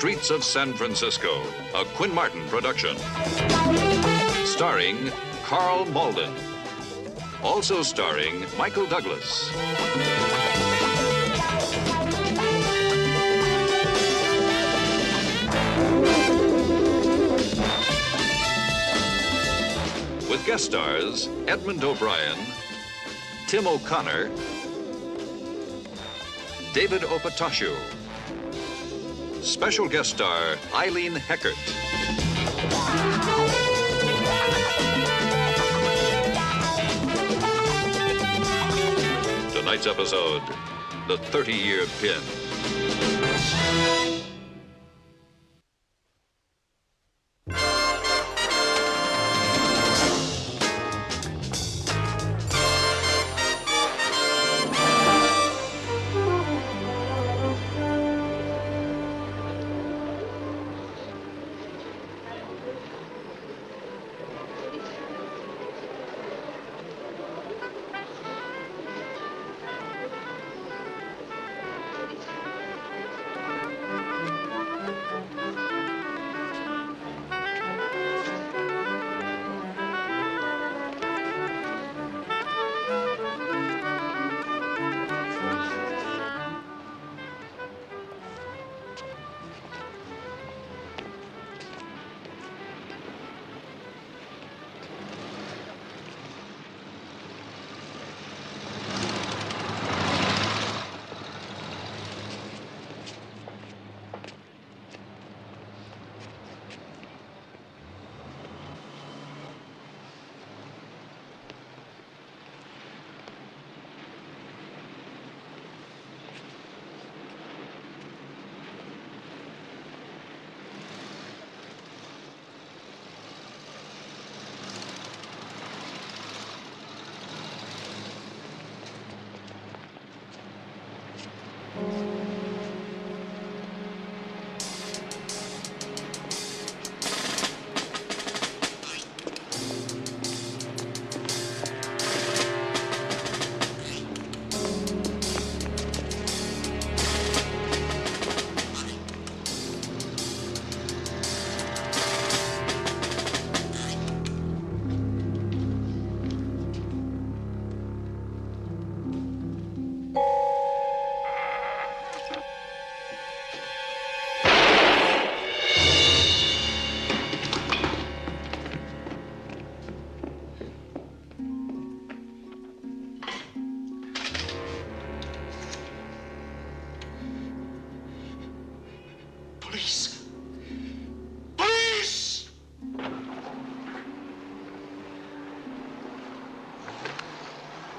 Streets of San Francisco, a Quinn Martin production. Starring Karl Malden. Also starring Michael Douglas. With guest stars Edmund O'Brien, Tim O'Connor, David Opatoshu. Special guest star Eileen Heckert. Tonight's episode, The 30-Year Pin.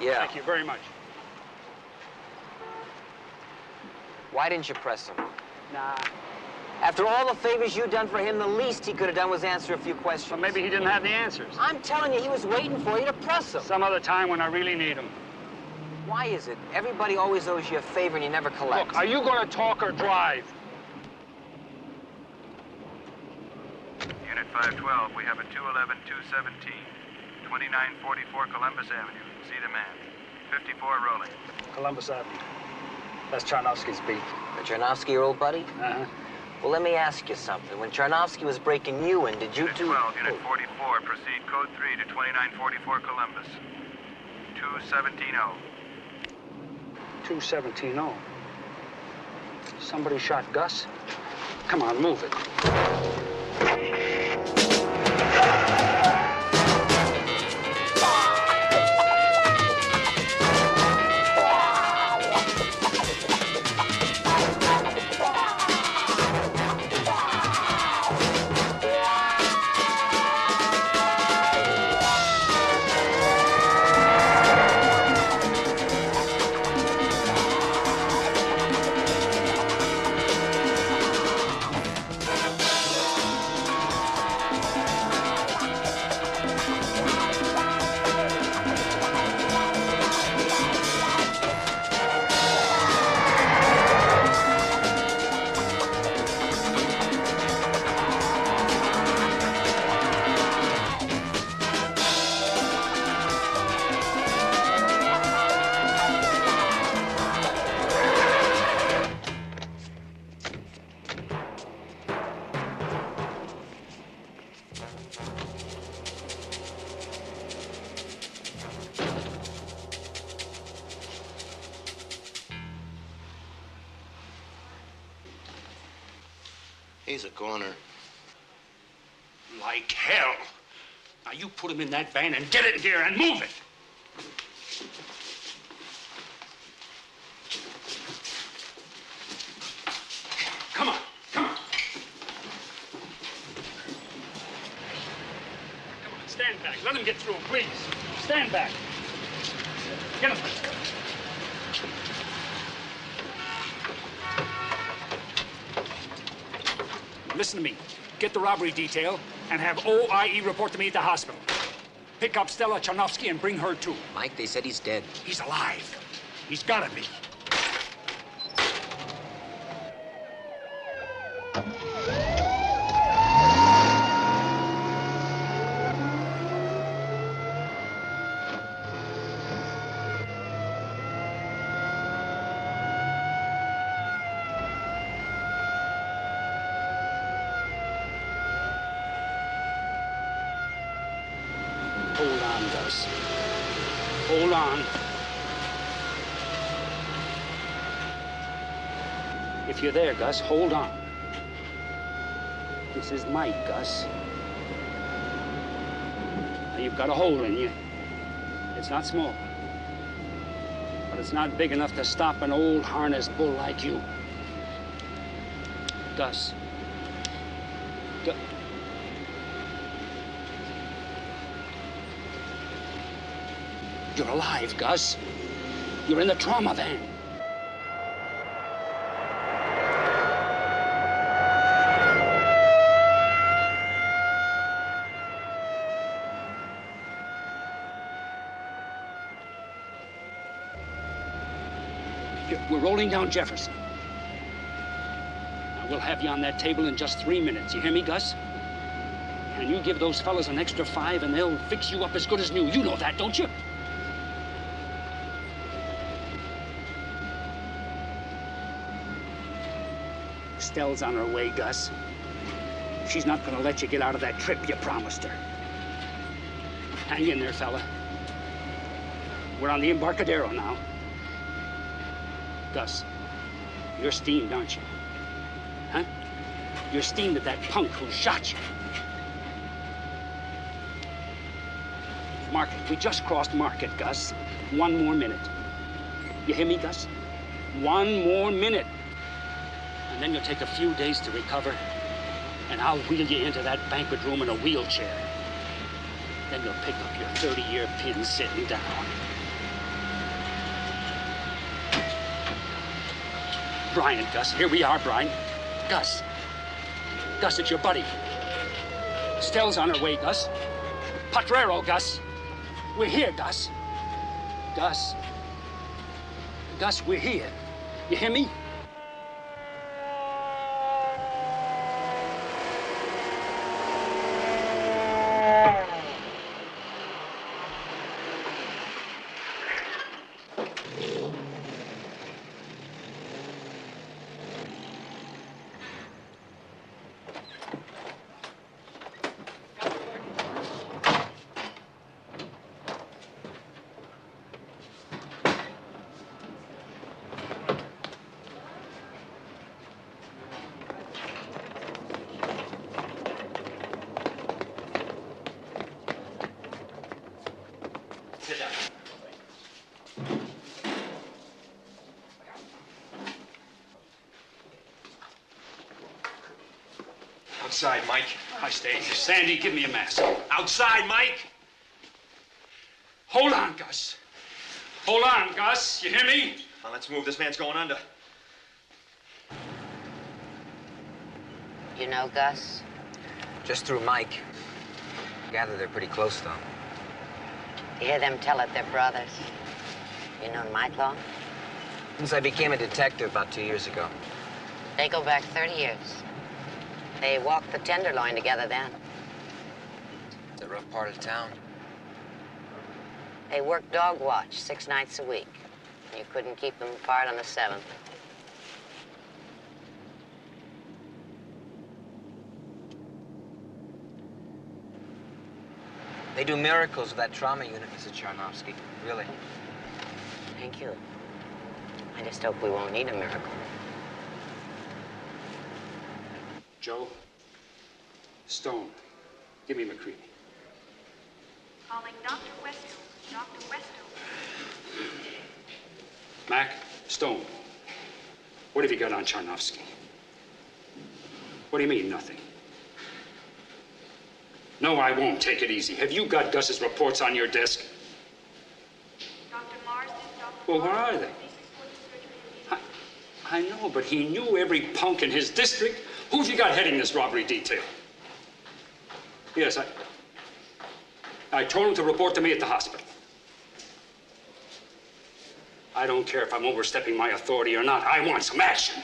Yeah. Thank you very much. Why didn't you press him? Nah. After all the favors you'd done for him, the least he could have done was answer a few questions. Well, maybe he didn't have the answers. I'm telling you, he was waiting for you to press him. Some other time when I really need him. Why is it everybody always owes you a favor and you never collect? Look, are you going to talk or drive? Unit 512, we have a 211-217, 2944 Columbus Avenue. See demand. 54 rolling. Columbus Avenue. That's Charnovsky's beat. The Chernovsky, your old buddy? Uh-huh. Well, let me ask you something. When Chernovsky was breaking you in, did you Unit two... 12, Unit 44, proceed code 3 to 2944 Columbus. 217-0. 217-0. Somebody shot Gus? Come on, move it. He's a goner. Like hell. Now you put him in that van and get in here and move it. Come on, come on. Come on, stand back. Let him get through, please. Stand back. Get him. Listen to me. Get the robbery detail and have OIE report to me at the hospital. Pick up Stella Charnovsky and bring her too. Mike, they said he's dead. He's alive. He's gotta be. Hold on, Gus. Hold on. If you're there, Gus, hold on. This is Mike, Gus. Now, you've got a hole in you. It's not small. But it's not big enough to stop an old harness bull like you. Gus. You're alive, Gus. You're in the trauma van. We're rolling down Jefferson. Now, we'll have you on that table in just 3 minutes. You hear me, Gus? And you give those fellas an extra 5 and they'll fix you up as good as new. You know that, don't you? Stell's on her way, Gus. She's not gonna let you get out of that trip you promised her. Hang in there, fella. We're on the Embarcadero now. Gus, you're steamed, aren't you? Huh? You're steamed at that punk who shot you. Market. We just crossed Market, Gus. 1 more minute. You hear me, Gus? 1 more minute. And then you'll take a few days to recover, and I'll wheel you into that banquet room in a wheelchair. Then you'll pick up your 30-year pin sitting down. Brian, Gus. Here we are, Brian. Gus. Gus, it's your buddy. Stell's on her way, Gus. Potrero, Gus. We're here, Gus. Gus. Gus, we're here. You hear me? Outside, Mike. I stay. Sandy, give me a mask. Outside, Mike! Hold on, Gus. Hold on, Gus. You hear me? Now, let's move. This man's going under. You know Gus? Just through Mike. Gather they're pretty close, though. You hear them tell it they're brothers. You known Mike long? Since I became a detective about 2 years ago. They go back 30 years. They walked the Tenderloin together then. It's a rough part of town. They worked dog watch 6 nights a week. You couldn't keep them apart on the 7th. They do miracles with that trauma unit, Mrs. Charnovsky. Really. Thank you. I just hope we won't need a miracle. Joe. Stone. Give me McCready. Calling Dr. Weston. Dr. Weston. Mac, Stone. What have you got on Charnovsky? What do you mean, nothing? No, I won't. Take it easy. Have you got Gus's reports on your desk? Dr. Marsden, Dr. Well, where are they? This is for the surgery. I know, but he knew every punk in his district. Who have you got heading this robbery detail? Yes, I told him to report to me at the hospital. I don't care if I'm overstepping my authority or not. I want some action.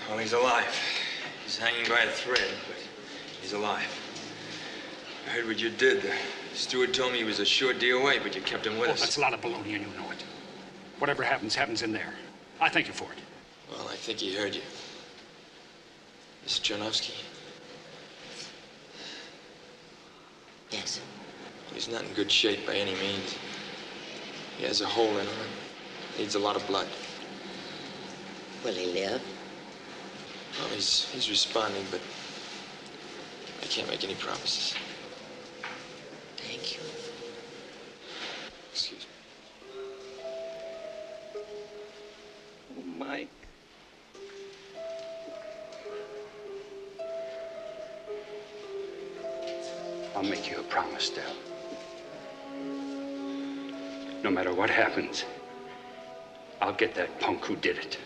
Well, he's alive. He's hanging by a thread, but he's alive. I heard what you did. The steward told me he was a short deal away, but you kept him with us. That's a lot of baloney, and you know it. Whatever happens, happens in there. I thank you for it. Well, I think he heard you. Mr. Chernovsky. Yes. He's not in good shape by any means. He has a hole in him. Needs a lot of blood. Will he live? Well, he's responding, but I can't make any promises. Thank you. Excuse me. Oh, Mike. I'll make you a promise, Del. No matter what happens, I'll get that punk who did it.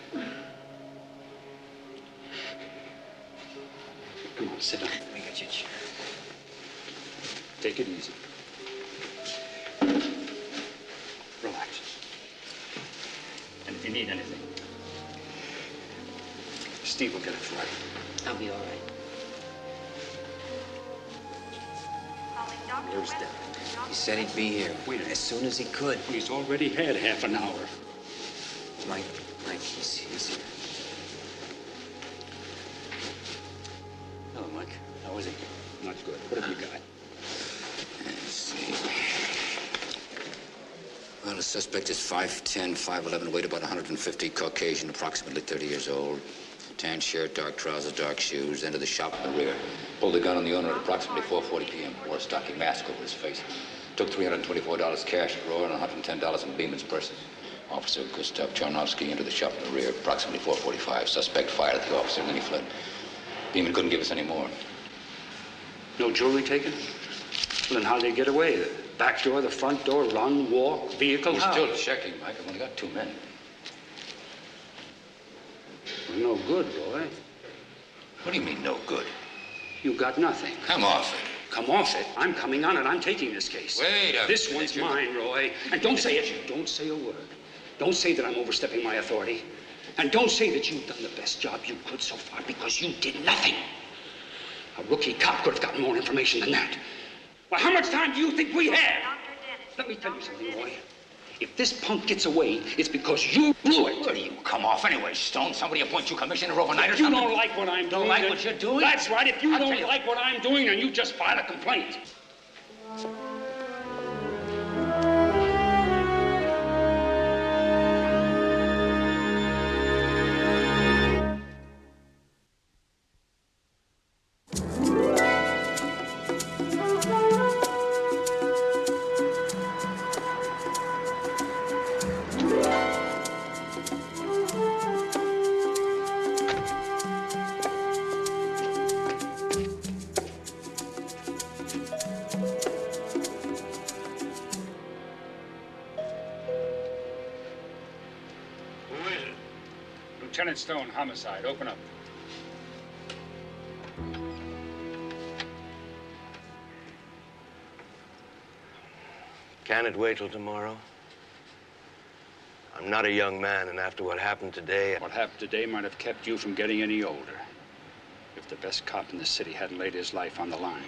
Come on, sit down. Let me get you a chair. Take it easy. Relax. And if you need anything, Steve will get it for you. I'll be all right. Calling Dr. Where's Weston. He said he'd be here. Wait a minute. As soon as he could. He's already had half an hour. Mike, he's here. Hello, Mike. How is he? Not good. What have you got? Let's see. Well, the suspect is 5'10", 5'11", weight about 150, Caucasian, approximately 30 years old. Tan shirt, dark trousers, dark shoes, entered the shop in the rear. Pulled the gun on the owner at approximately 4:40 p.m. Wore a stocking mask over his face. Took $324 cash drawer and $110 in Beeman's purse. Officer Gustav Charnovsky entered the shop in the rear approximately 4:45. Suspect fired at the officer and then he fled. Beeman couldn't give us any more. No jewelry taken? Well, then how'd they get away? The back door, the front door, run, walk, vehicle? We're How? still checking, Mike. I've only got 2 men. Well, no good, Roy. What do you mean, no good? You got nothing. Come off it. Come off it. I'm coming on it. I'm taking this case. Wait a This minute. one's mine, Roy. And don't say it. Don't say a word. Don't say that I'm overstepping my authority. And don't say that you've done the best job you could so far because you did nothing. A rookie cop could have gotten more information than that. Well, how much time do you think we have? Dr. Dennis. Let me tell you something, Roy. If this punk gets away, it's because you blew it. Where do you come off anyway, Stone? Somebody appoint you commissioner overnight or If you something? don't like what I'm doing... like then- what you're doing? That's right. If you I'll don't tell you. like what I'm doing, then you just file a complaint. Lieutenant Stone, homicide. Open up. Can it wait till tomorrow? I'm not a young man, and after what happened today... What happened today might have kept you from getting any older. If the best cop in the city hadn't laid his life on the line.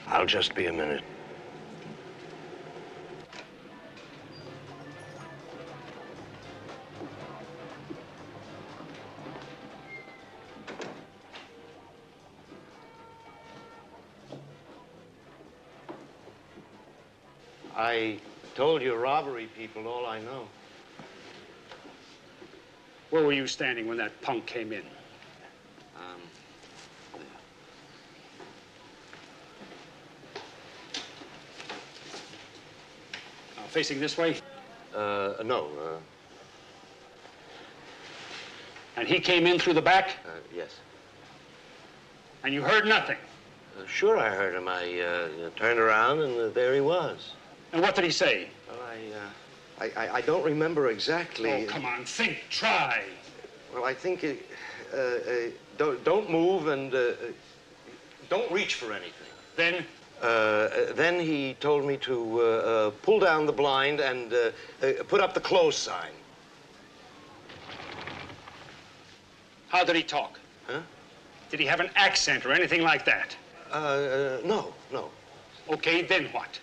I'll just be a minute. I told you robbery people all I know. Where were you standing when that punk came in? Facing this way? No. And he came in through the back? Yes. And you heard nothing? Sure, I heard him. I turned around, and there he was. And what did he say? Well, I don't remember exactly. Oh, come on, think, try. Well, I think don't move and don't reach for anything. Then? Then he told me to pull down the blind and put up the close sign. How did he talk? Huh? Did he have an accent or anything like that? No. Okay, then what?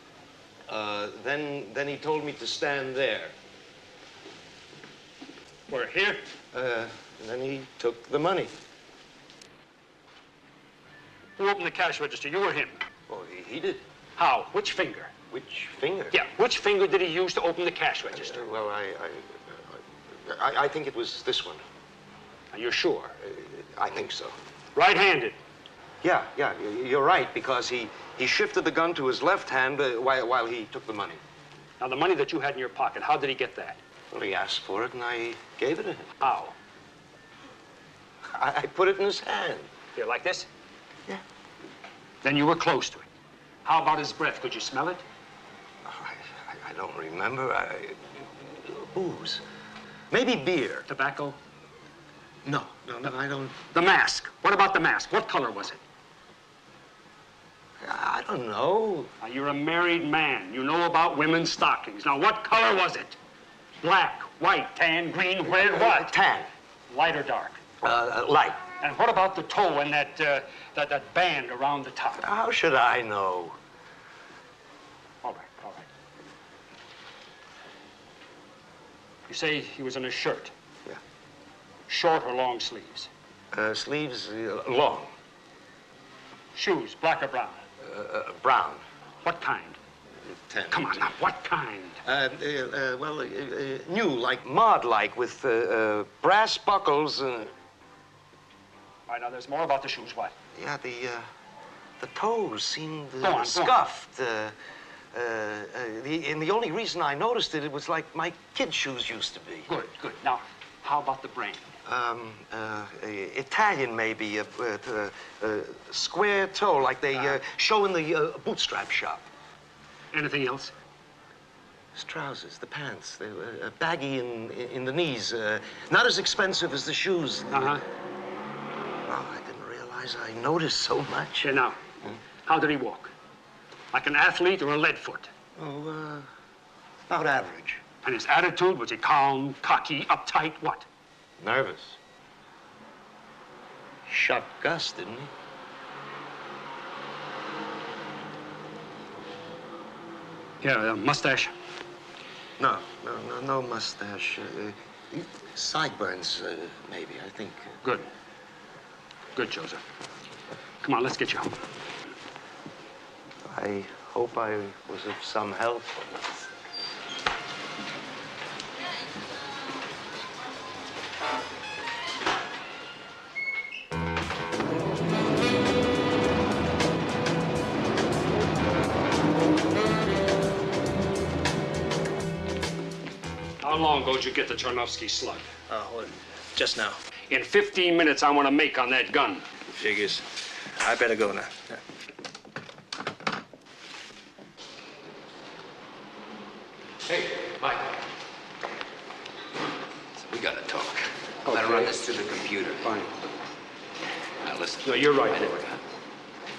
Then he told me to stand there. We're here? And then he took the money. Who opened the cash register, you or him? Oh, he did. How? Which finger? Which finger? Yeah, which finger did he use to open the cash register? Well, I think it was this one. Are you sure? I think so. Right-handed? Yeah, you're right, because he shifted the gun to his left hand while he took the money. Now, the money that you had in your pocket, how did he get that? Well, he asked for it, and I gave it to him. How? I put it in his hand. Here, like this? Yeah. Then you were close to it. How about his breath? Could you smell it? I don't remember. Booze. Maybe beer. Tobacco? No, I don't. The mask. What about the mask? What color was it? I don't know. Now, you're a married man. You know about women's stockings. Now, what color was it? Black, white, tan, green, red, what? Tan. Light or dark? Light. And what about the toe and that band around the top? How should I know? All right. You say he was in a shirt? Yeah. Short or long sleeves? Sleeves long. Shoes, black or brown? Brown. What kind? Ten. Come on now, what kind? New, like mod-like, with brass buckles. All right, now there's more about the shoes. What? Yeah, the toes seemed Go scuffed. And the only reason I noticed it was like my kid shoes used to be. Good. Now, how about the brand? Italian, maybe. Square toe, like they show in the bootstrap shop. Anything else? His trousers, the pants, they were baggy in the knees. Not as expensive as the shoes. Uh-huh. Oh, I didn't realize I noticed so much. Here now, how did he walk? Like an athlete or a lead foot? Oh, about average. And his attitude, was he calm, cocky, uptight, what? Nervous. Shot Gus, didn't he? Yeah, mustache. No mustache. Sideburns, maybe, I think. Good, Joseph. Come on, let's get you home. I hope I was of some help. How long ago did you get the Charnovsky slug? Well, just now. In 15 minutes, I want to make on that gun. Figures. I better go now. Yeah. Hey, Mike. So we gotta talk. Okay. I'll run this through the computer. Fine. Now listen. No, you're right, Ford.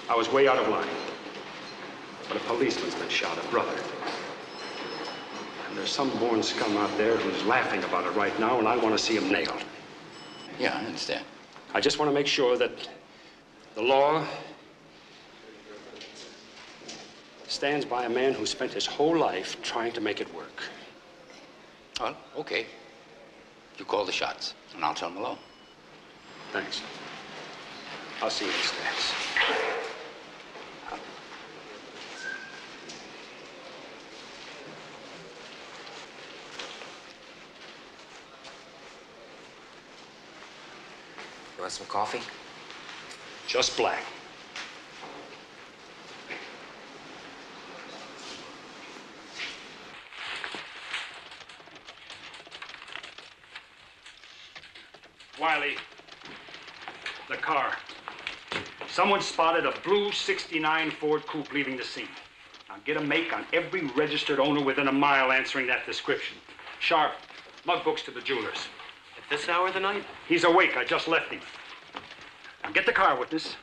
I was way out of line. But a policeman's been shot, a brother. And there's some born scum out there who's laughing about it right now, and I want to see him nailed. Yeah, I understand. I just want to make sure that the law stands by a man who spent his whole life trying to make it work. Well, okay. You call the shots, and I'll tell them alone. Thanks. I'll see you in Stats. Want some coffee? Just black. Wiley, the car. Someone spotted a blue '69 Ford coupe leaving the scene. Now get a make on every registered owner within a mile answering that description. Sharp, mug books to the jewelers. At this hour of the night? He's awake. I just left him. Now get the car witness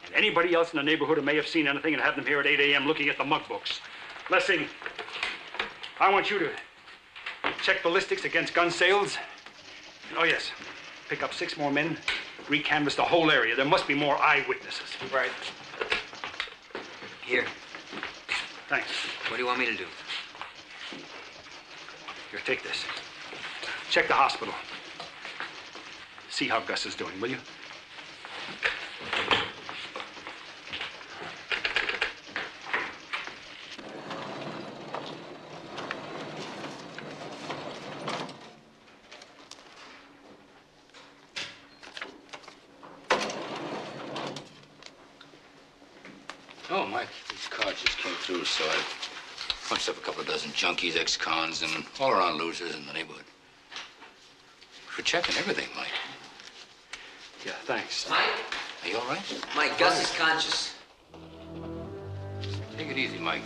and anybody else in the neighborhood who may have seen anything and have them here at 8 a.m. looking at the mug books. Lessing, I want you to check ballistics against gun sales. Oh, yes. Pick up 6 more men, recanvass the whole area. There must be more eyewitnesses. Right. Here. Thanks. What do you want me to do? Here, take this. Check the hospital. See how Gus is doing, will you? Oh, Mike, these cards just came through, so I punched up a couple of dozen junkies, ex-cons, and all-around losers in the neighborhood. For checking everything, Mike. Yeah, thanks. Mike? Are you all right? Mike, Gus is conscious. Take it easy, Mike.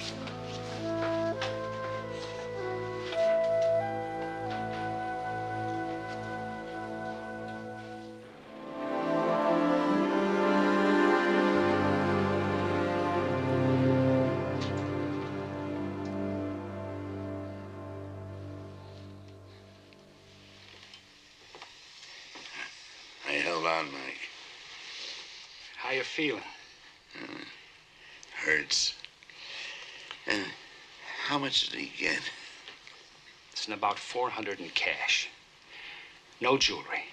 I held on, Mike. How you feeling? Hurts. How much did he get? It's in about 400 in cash. No jewelry.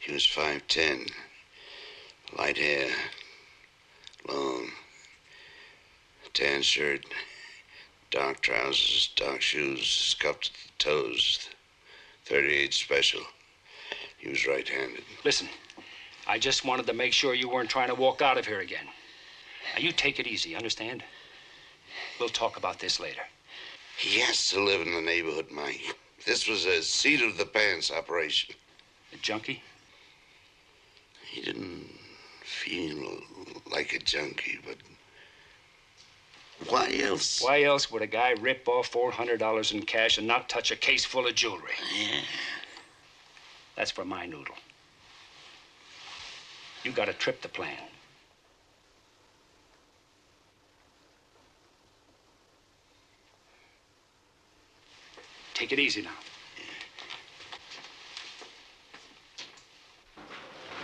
He was 5'10", light hair, long, tan shirt, dark trousers, dark shoes, scuffed at the toes, 38 special. He was right-handed. Listen, I just wanted to make sure you weren't trying to walk out of here again. Now, you take it easy, understand? We'll talk about this later. He has to live in the neighborhood, Mike. This was a seat-of-the-pants operation. A junkie? He didn't feel like a junkie, but why else? Why else would a guy rip off $400 in cash and not touch a case full of jewelry? Yeah. That's for my noodle. You got a trip to plan. Take it easy now.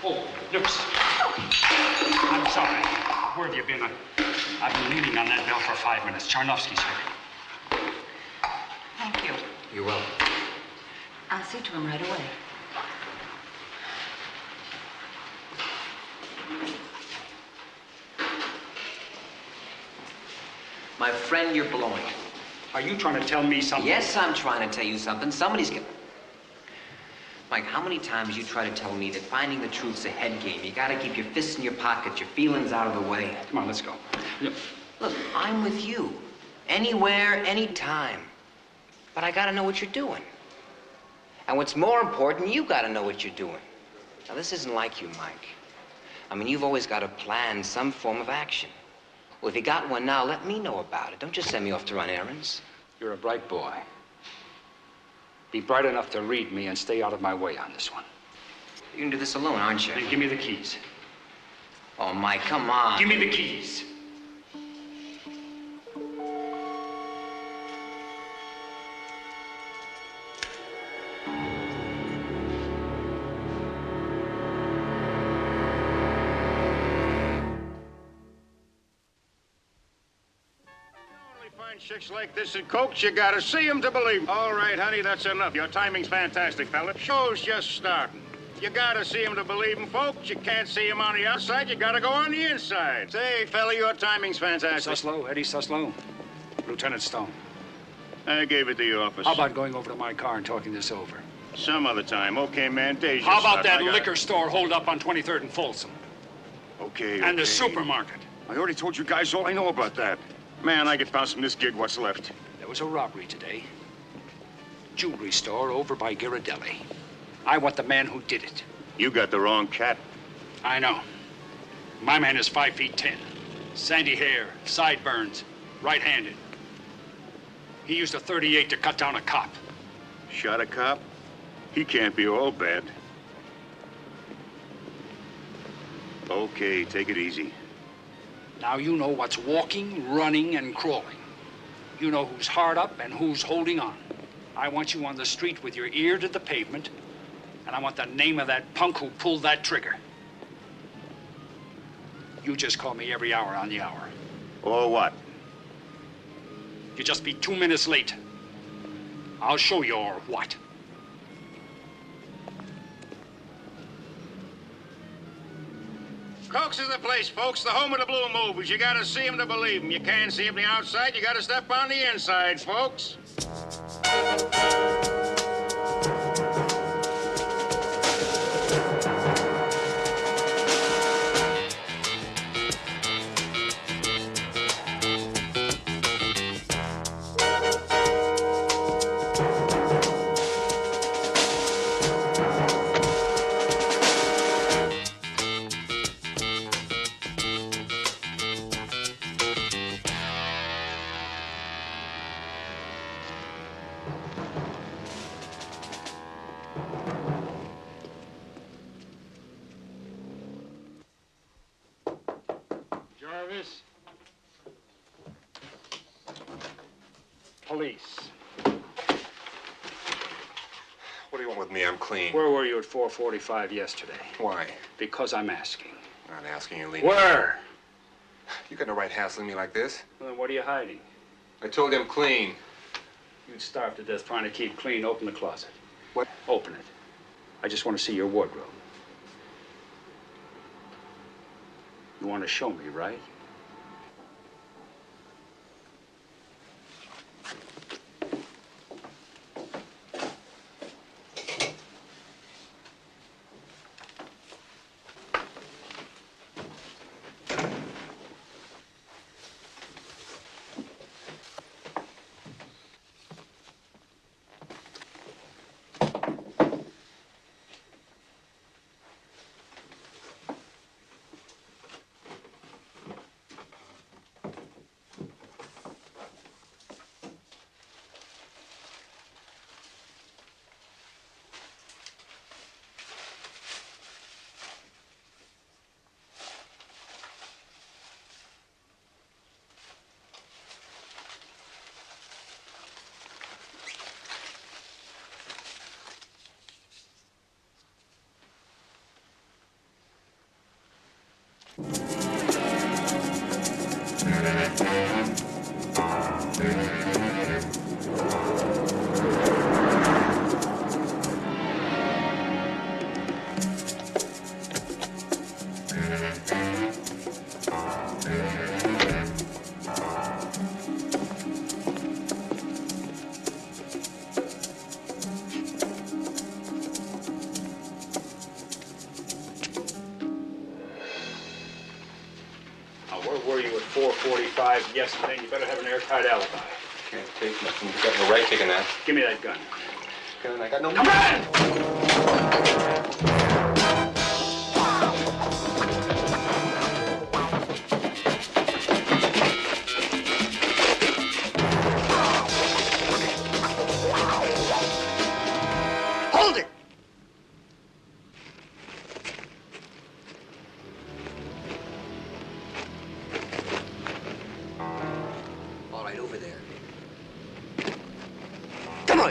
Oh, nurse. I'm sorry. Where have you been? I've been leaning on that bell for 5 minutes. Charnovsky's here. Thank you. You're welcome. I'll see to him right away. My friend, you're blowing it. Are you trying to tell me something? Yes, I'm trying to tell you something. Somebody's get... Mike, how many times you try to tell me that finding the truth's a head game? You gotta keep your fists in your pocket, your feelings out of the way. Come on, let's go. Yep. Look, I'm with you. Anywhere, anytime. But I gotta know what you're doing. And what's more important, you gotta know what you're doing. Now, this isn't like you, Mike. I mean, you've always got to plan some form of action. Well, if you got one now, let me know about it. Don't just send me off to run errands. You're a bright boy. Be bright enough to read me and stay out of my way on this one. You can do this alone, aren't you? Then give me the keys. Oh, Mike, come on. Give me the keys. Chicks like this and cokes, you gotta see them to believe 'em. All right, honey, that's enough. Your timing's fantastic, fella. Show's just starting. You gotta see them to believe 'em, folks. You can't see them on the outside. You gotta go on the inside. Say, fella, your timing's fantastic. Suslow, Eddie Suslow. Lieutenant Stone. I gave it to your office. How about going over to my car and talking this over? Some other time. Okay, man. Days. How about that liquor store hold up on 23rd and Folsom? Okay. And the supermarket. I already told you guys all I know about that. Man, I get bounced from this gig. What's left? There was a robbery today. Jewelry store over by Ghirardelli. I want the man who did it. You got the wrong cat. I know. My man is 5'10". Sandy hair, sideburns, right-handed. He used a .38 to cut down a cop. Shot a cop? He can't be all bad. Okay, take it easy. Now you know what's walking, running, and crawling. You know who's hard up and who's holding on. I want you on the street with your ear to the pavement, and I want the name of that punk who pulled that trigger. You just call me every hour on the hour. Or what? You just be 2 minutes late. I'll show you or what. Coke's is the place, folks. The home of the blue movies. You gotta see 'em to believe 'em. You can't see 'em from the outside. You gotta step on the inside, folks. Jarvis. Police. What do you want with me? I'm clean. Where were you at 4:45 yesterday? Why? Because I'm asking. I'm not asking you, Lena. Where? You got no right hassling me like this. Well, then what are you hiding? I told you I'm clean. You'd starve to death trying to keep clean. Open the closet. What? Open it. I just want to see your wardrobe. You want to show me, right? Yesterday, you better have an airtight alibi. Can't take nothing. You got no right taking that. Give me that gun. Gun? I got no... Come on! Hold it!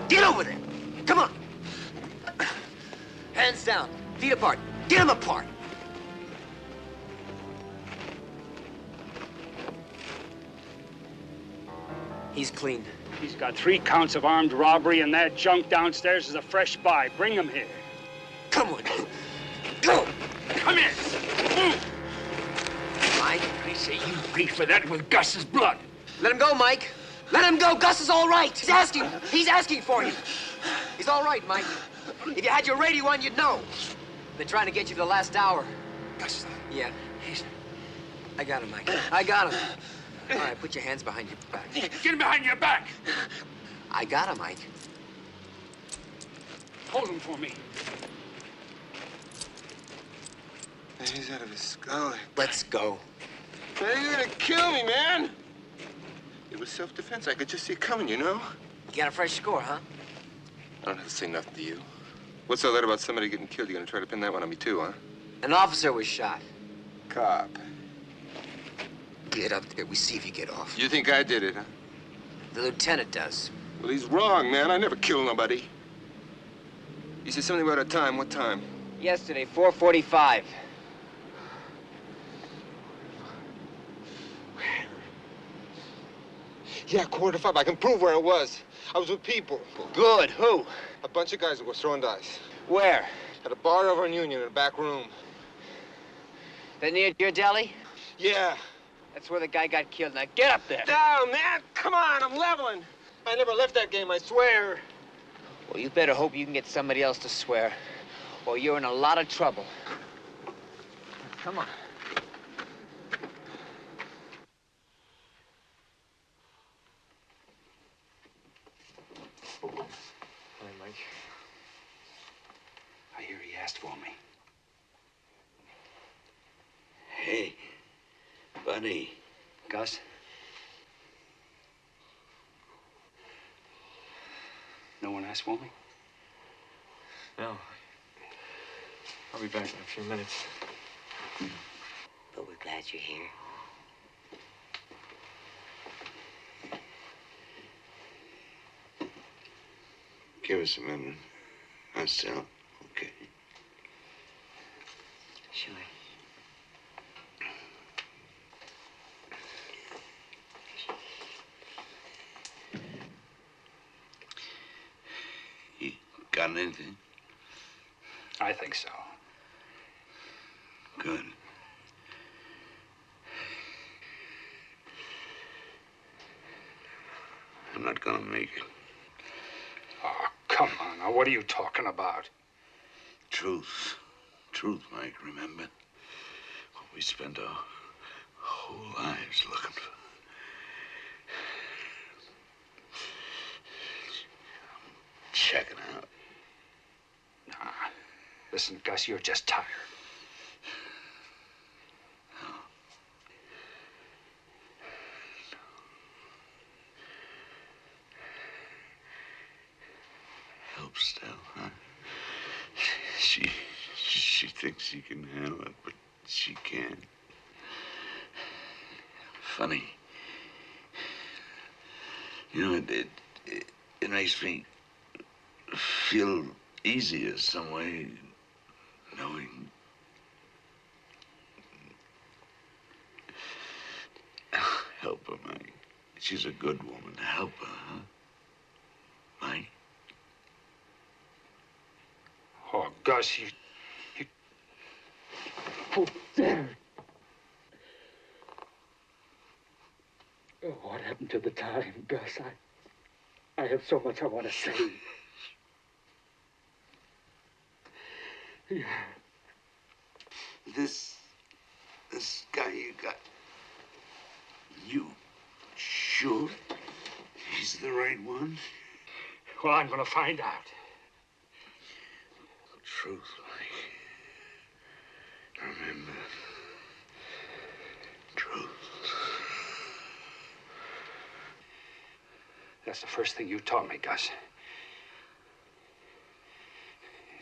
Get over there! Come on! Hands down. Feet apart. Get them apart! He's clean. He's got 3 counts of armed robbery, and that junk downstairs is a fresh buy. Bring him here. Come on. Go! Come in! Move! Mike? I say you reach for that with Gus's blood. Let him go, Mike. Let him go. Gus is all right. He's asking for you. He's all right, Mike. If you had your radio on, you'd know. Been trying to get you for the last hour. Gus. Yeah. I got him, Mike. I got him. All right, put your hands behind your back. Get him behind your back. I got him, Mike. Hold him for me. Man, he's out of his skull. Let's go. Man, you're gonna kill me, man. It was self-defense. I could just see it coming, you know? You got a fresh score, huh? I don't have to say nothing to you. What's all that about somebody getting killed? You gonna try to pin that one on me too, huh? An officer was shot. Cop. Get up there. We see if you get off. You think I did it, huh? The lieutenant does. Well, he's wrong, man. I never killed nobody. You said something about a time. What time? Yesterday, 4:45. Yeah, 4:45. I can prove where it was. I was with people. Good. Who? A bunch of guys that were throwing dice. Where? At a bar over in Union in a back room. That near your deli? Yeah. That's where the guy got killed. Now get up there. Down, man. Come on, I'm leveling. I never left that game, I swear. Well, you better hope you can get somebody else to swear, or you're in a lot of trouble. Come on. Hi, Mike. I hear he asked for me. Hey, buddy. Gus? No one asked for me? No. I'll be back in a few minutes. But we're glad you're here. Give us a minute. I'll still. Okay. Sure. You got anything? I think so. Good. I'm not gonna make it. Oh, come on. Now, what are you talking about? Truth. Truth, Mike, remember? What we spent our whole lives looking for. Check it out. Nah. Listen, Gus, you're just tired. Helps still, huh? She thinks she can handle it, but she can't. Funny. You know, it makes me feel easier some way, knowing. Help her, Mike. She's a good woman. Help her, huh? Mike? Oh, Gus, you... Oh, there. Oh, what happened to the time, Gus? I have so much I want to say. Yeah. This guy you got, you sure he's the right one? Well, I'm going to find out. Truth, Mike. Remember. Truth. That's the first thing you taught me, Gus.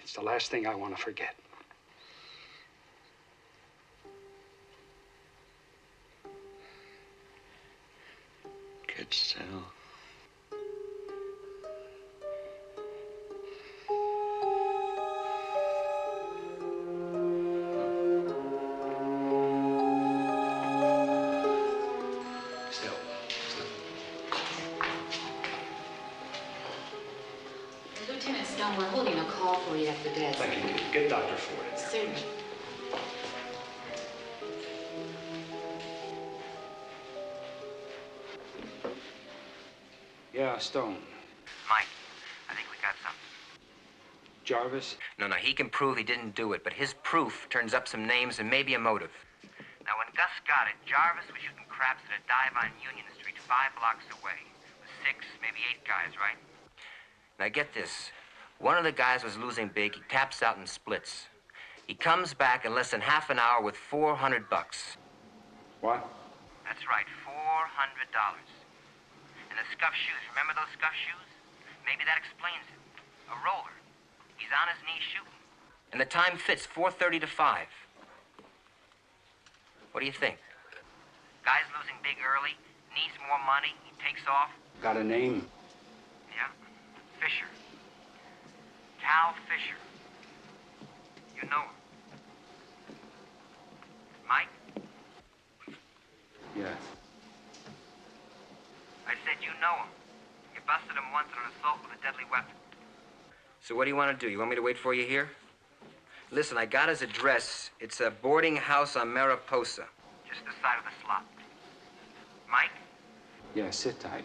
It's the last thing I want to forget. Get still. Lieutenant Stone, we're holding a call for you at the desk. Thank you. Get Dr. Ford in there. Certainly. Yeah, Stone. Mike, I think we got something. Jarvis? No, he can prove he didn't do it, but his proof turns up some names and maybe a motive. Now, when Gus got it, Jarvis was shooting craps at a dive on Union Street 5 blocks away. With 6, maybe 8 guys, right? Now, get this. One of the guys was losing big. He taps out and splits. He comes back in less than half an hour with $400. What? That's right, $400. And the scuff shoes, remember those scuff shoes? Maybe that explains it. A roller. He's on his knees shooting. And the time fits, 4:30 to 5. What do you think? Guy's losing big early, needs more money, he takes off. Got a name? Yeah, Fisher. Cal Fisher. You know him. Mike? Yeah. I said you know him. You busted him once on an assault with a deadly weapon. So what do you want to do? You want me to wait for you here? Listen, I got his address. It's a boarding house on Mariposa. Just the side of the slot. Mike? Yeah, sit tight.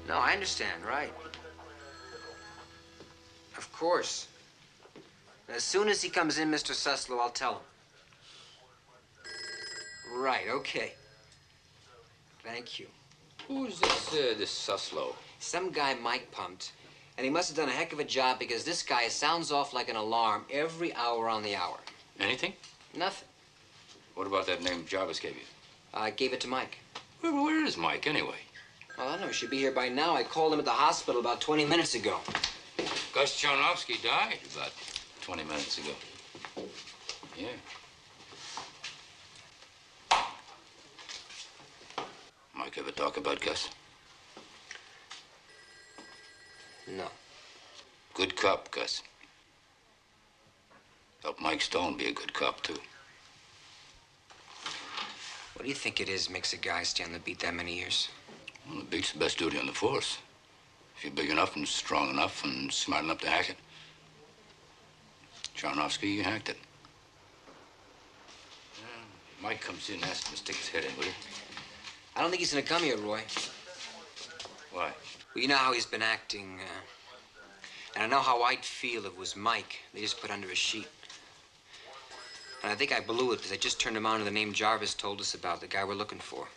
I understand, right. Of course. As soon as he comes in, Mr. Suslow, I'll tell him. Right, okay. Thank you. Who's this Suslow? Some guy Mike pumped, and he must have done a heck of a job because this guy sounds off like an alarm every hour on the hour. Anything? Nothing. What about that name Jarvis gave you? I gave it to Mike. Where is Mike, anyway? Well, I don't know. He should be here by now. I called him at the hospital about 20 minutes ago. Gus Charnovsky died about 20 minutes ago. Yeah. Mike ever talk about Gus? No. Good cop, Gus. Help Mike Stone be a good cop, too. What do you think it is makes a guy stay on the beat that many years? Well, the beat's the best duty on the force. If you're big enough and strong enough and smart enough to hack it. Charnovsky, you hacked it. Mike comes in and asks him to stick his head in, will you? I don't think he's gonna come here, Roy. Why? Well, you know how he's been acting, and I know how I'd feel if it was Mike they just put under a sheet. And I think I blew it because I just turned him on to the name Jarvis told us about, the guy we're looking for.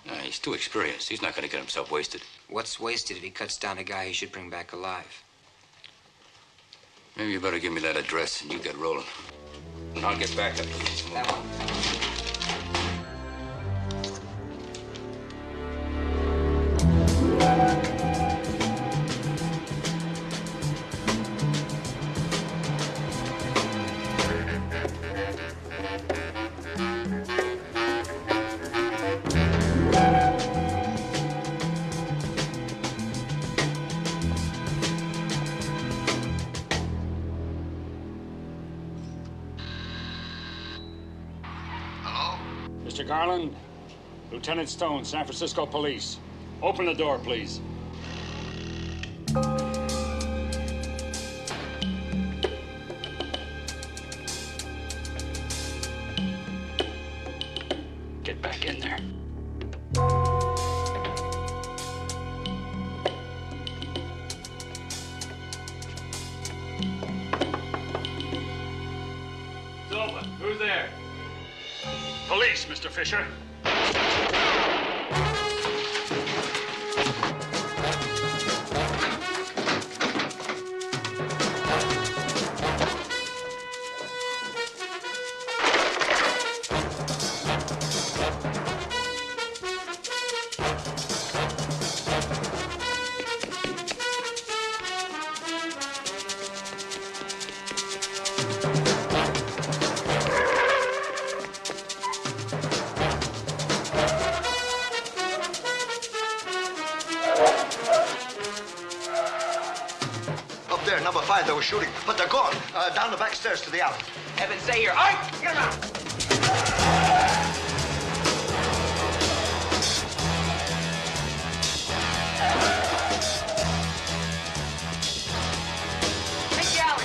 No, he's too experienced. He's not gonna get himself wasted. What's wasted if he cuts down a guy he should bring back alive? Maybe you better give me that address and you get rolling. And I'll get back up to this That one. Mr. Garland, Lieutenant Stone, San Francisco Police. Open the door, please. Get back in there. Silva, who's there? Police, Mr. Fisher. there, number 5, they were shooting. But they're gone. Down the back stairs to the alley. Evan, stay here. All right, get him out. Take the alley.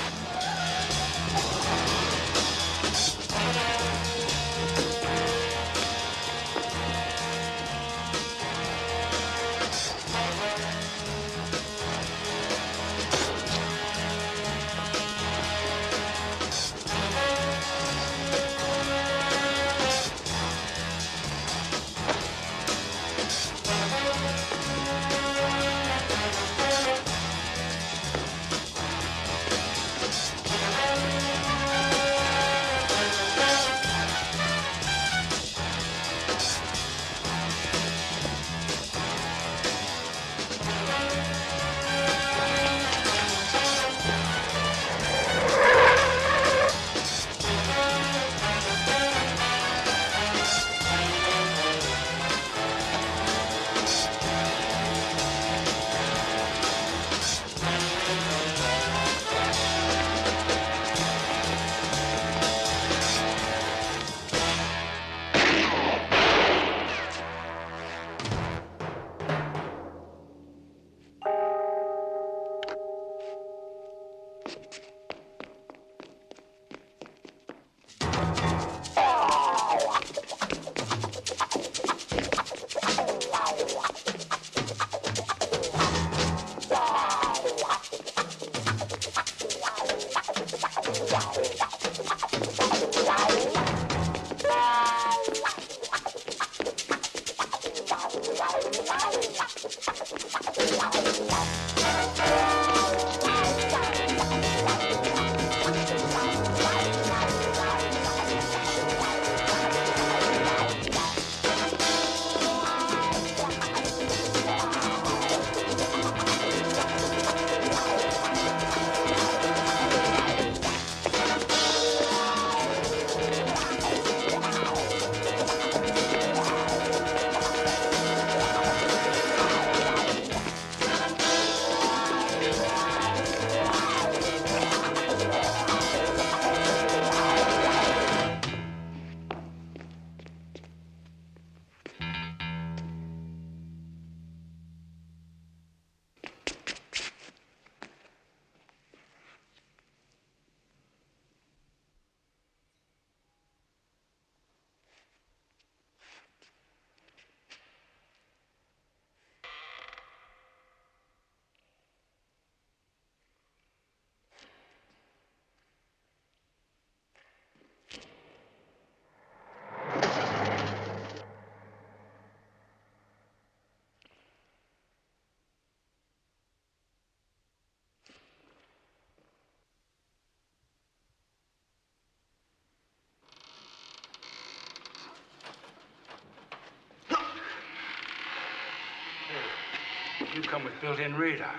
You come with built-in radar.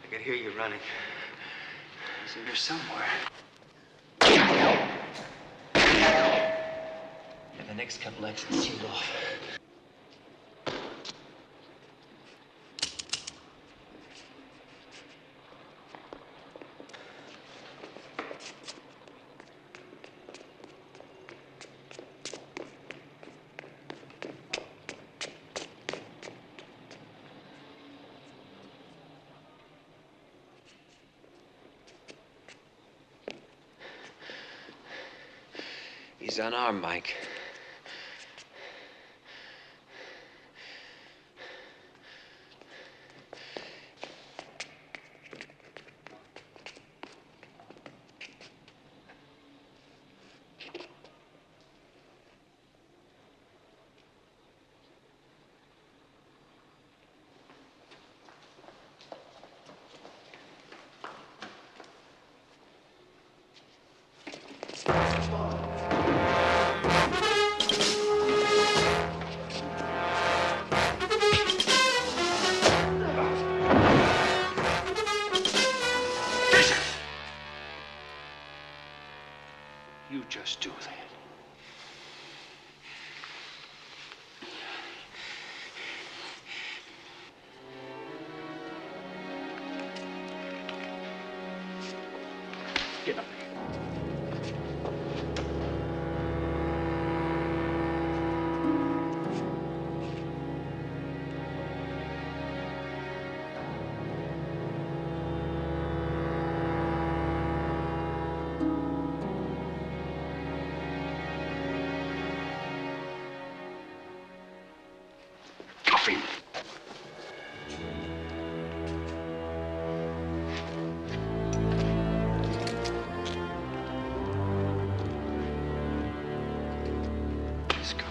I could hear you running. He's in here somewhere. And the next couple exits sealed off. He's unarmed, Mike. You just do that. Get up. Coffee. Let's go.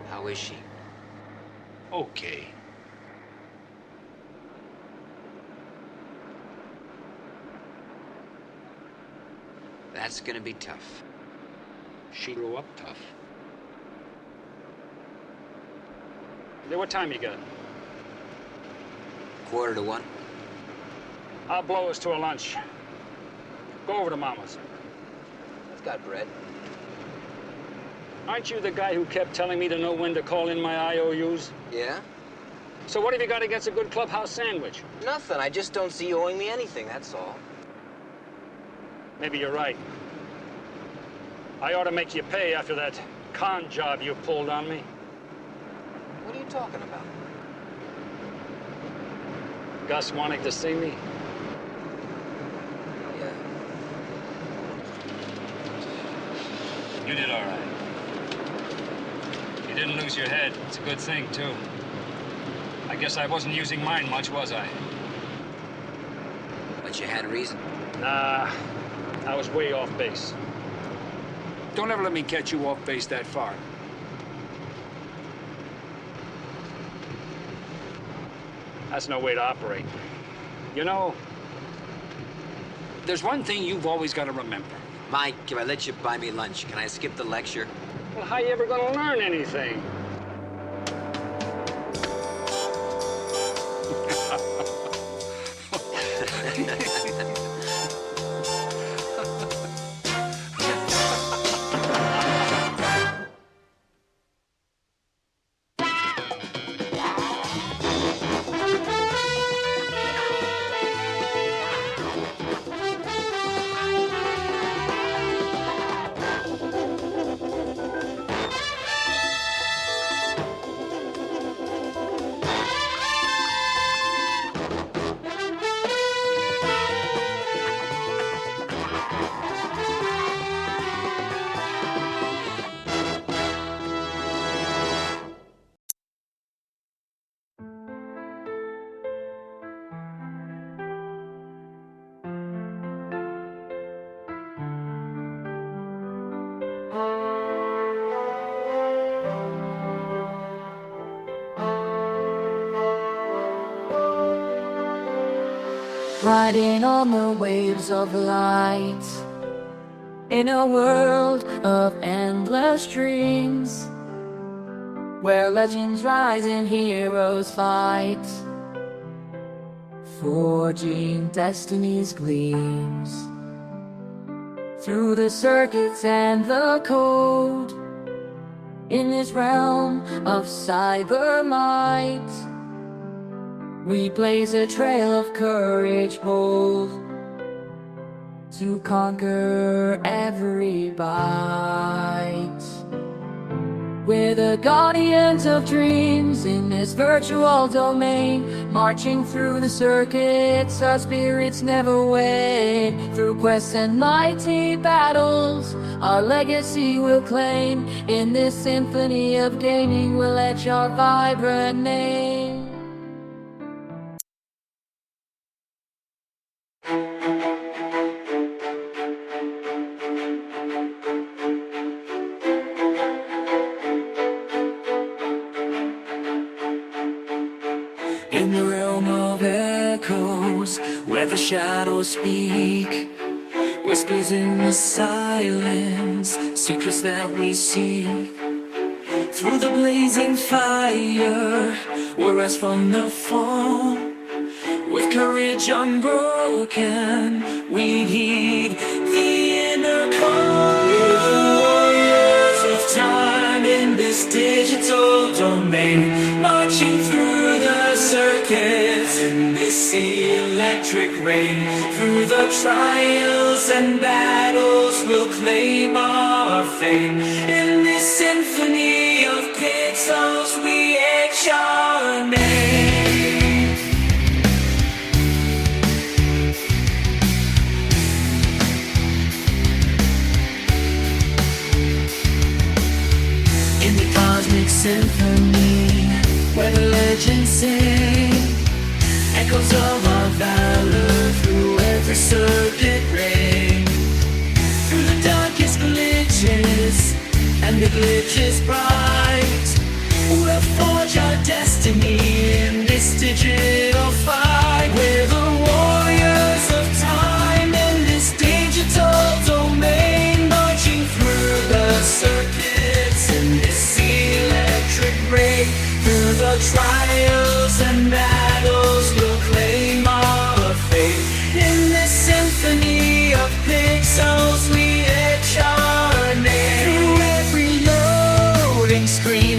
How is she? Okay. That's gonna be tough. She grew up tough. Hey, what time you got? 1:45. I'll blow us to a lunch. Go over to Mama's. It's got bread. Aren't you the guy who kept telling me to know when to call in my IOUs? Yeah? So what have you got against a good clubhouse sandwich? Nothing. I just don't see you owing me anything, that's all. Maybe you're right. I ought to make you pay after that con job you pulled on me. What are you talking about? Gus wanting to see me? Yeah. You did all right. You didn't lose your head. It's a good thing, too. I guess I wasn't using mine much, was I? But you had reason. Nah, I was way off base. Don't ever let me catch you off base that far. That's no way to operate. You know, there's one thing you've always got to remember. Mike, if I let you buy me lunch, can I skip the lecture? Well, how you ever gonna learn anything? Riding on the waves of light, in a world of endless dreams, where legends rise and heroes fight, forging destiny's gleams. Through the circuits and the code, in this realm of cyber might, we blaze a trail of courage bold to conquer every bite. We're the guardians of dreams in this virtual domain, marching through the circuits, our spirits never wane. Through quests and mighty battles, our legacy we'll claim. In this symphony of gaming, we'll etch our vibrant name. In the realm of echoes, where the shadows speak, whispers in the silence, secrets that we seek. Through the blazing fire, we're as from the fall. With courage unbroken, we heed the inner call. We're the warriors of time in this digital domain, marching through the circuits in this electric rain. Through the trials and battles, we'll claim our fame. In this symphony of pixels, we etch our name. Symphony, where the legends sing, echoes of our valor through every circuit ring. Through the darkest glitches and the glitches bright, we'll forge our destiny in this digital fight. We're the warriors of time in this digital domain, marching through the circuits in this rain. Through the trials and battles, we'll claim our fate. In this symphony of pixels, we etch our name. Through every loading screen